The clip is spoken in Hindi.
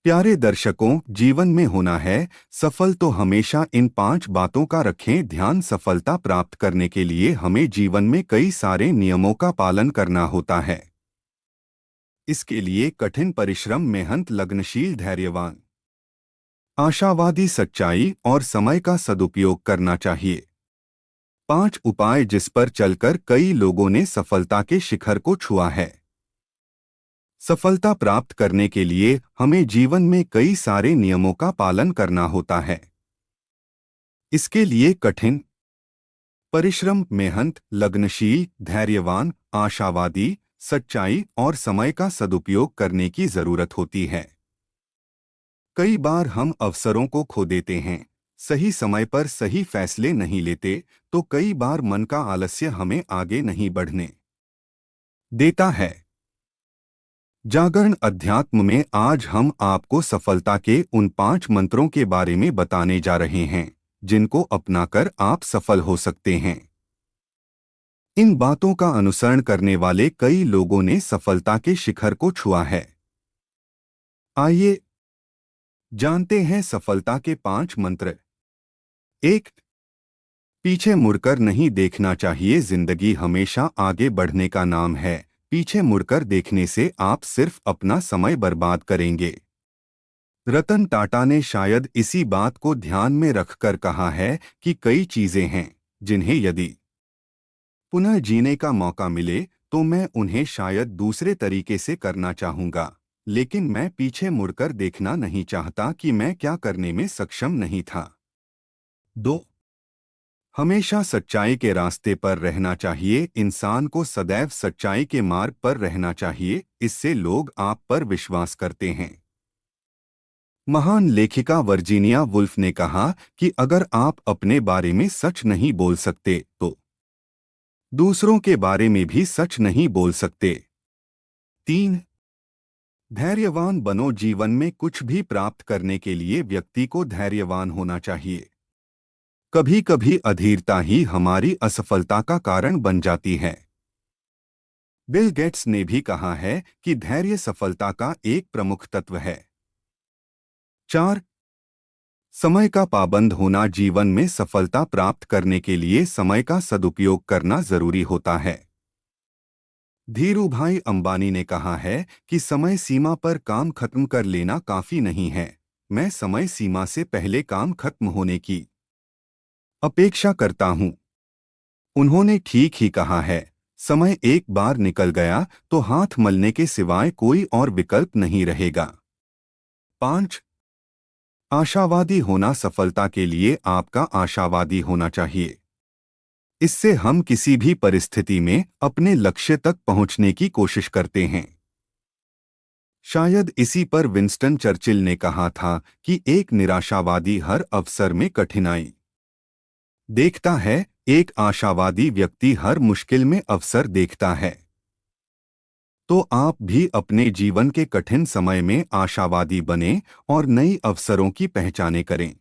प्यारे दर्शकों, जीवन में होना है सफल तो हमेशा इन 5 बातों का रखें ध्यान। सफलता प्राप्त करने के लिए हमें जीवन में कई सारे नियमों का पालन करना होता है। इसके लिए कठिन परिश्रम, मेहनत, लगनशील, धैर्यवान, आशावादी, सच्चाई और समय का सदुपयोग करना चाहिए। 5 उपाय जिस पर चलकर कई लोगों ने सफलता के शिखर को छुआ है। सफलता प्राप्त करने के लिए हमें जीवन में कई सारे नियमों का पालन करना होता है। इसके लिए कठिन परिश्रम, मेहनत, लगनशील, धैर्यवान, आशावादी, सच्चाई और समय का सदुपयोग करने की जरूरत होती है। कई बार हम अवसरों को खो देते हैं, सही समय पर सही फैसले नहीं लेते, तो कई बार मन का आलस्य हमें आगे नहीं बढ़ने देता है। जागरण अध्यात्म में आज हम आपको सफलता के उन 5 मंत्रों के बारे में बताने जा रहे हैं, जिनको अपनाकर आप सफल हो सकते हैं। इन बातों का अनुसरण करने वाले कई लोगों ने सफलता के शिखर को छुआ है। आइए जानते हैं सफलता के 5 मंत्र। 1. पीछे मुड़कर नहीं देखना चाहिए। जिंदगी हमेशा आगे बढ़ने का नाम है। पीछे मुड़कर देखने से आप सिर्फ अपना समय बर्बाद करेंगे। रतन टाटा ने शायद इसी बात को ध्यान में रखकर कहा है कि कई चीजें हैं जिन्हें यदि पुनः जीने का मौका मिले तो मैं उन्हें शायद दूसरे तरीके से करना चाहूंगा, लेकिन मैं पीछे मुड़कर देखना नहीं चाहता कि मैं क्या करने में सक्षम नहीं था। 2. हमेशा सच्चाई के रास्ते पर रहना चाहिए। इंसान को सदैव सच्चाई के मार्ग पर रहना चाहिए, इससे लोग आप पर विश्वास करते हैं। महान लेखिका वर्जीनिया वुल्फ ने कहा कि अगर आप अपने बारे में सच नहीं बोल सकते तो दूसरों के बारे में भी सच नहीं बोल सकते। 3. धैर्यवान बनो। जीवन में कुछ भी प्राप्त करने के लिए व्यक्ति को धैर्यवान होना चाहिए। कभी कभी अधीरता ही हमारी असफलता का कारण बन जाती है। बिल गेट्स ने भी कहा है कि धैर्य सफलता का एक प्रमुख तत्व है। 4. समय का पाबंद होना। जीवन में सफलता प्राप्त करने के लिए समय का सदुपयोग करना जरूरी होता है। धीरूभाई अंबानी ने कहा है कि समय सीमा पर काम खत्म कर लेना काफी नहीं है, मैं समय सीमा से पहले काम खत्म होने की अपेक्षा करता हूं। उन्होंने ठीक ही कहा है, समय एक बार निकल गया तो हाथ मलने के सिवाय कोई और विकल्प नहीं रहेगा। 5. आशावादी होना। सफलता के लिए आपका आशावादी होना चाहिए। इससे हम किसी भी परिस्थिति में अपने लक्ष्य तक पहुंचने की कोशिश करते हैं। शायद इसी पर विंस्टन चर्चिल ने कहा था कि एक निराशावादी हर अवसर में कठिनाई देखता है, एक आशावादी व्यक्ति हर मुश्किल में अवसर देखता है। तो आप भी अपने जीवन के कठिन समय में आशावादी बने और नई अवसरों की पहचाने करें।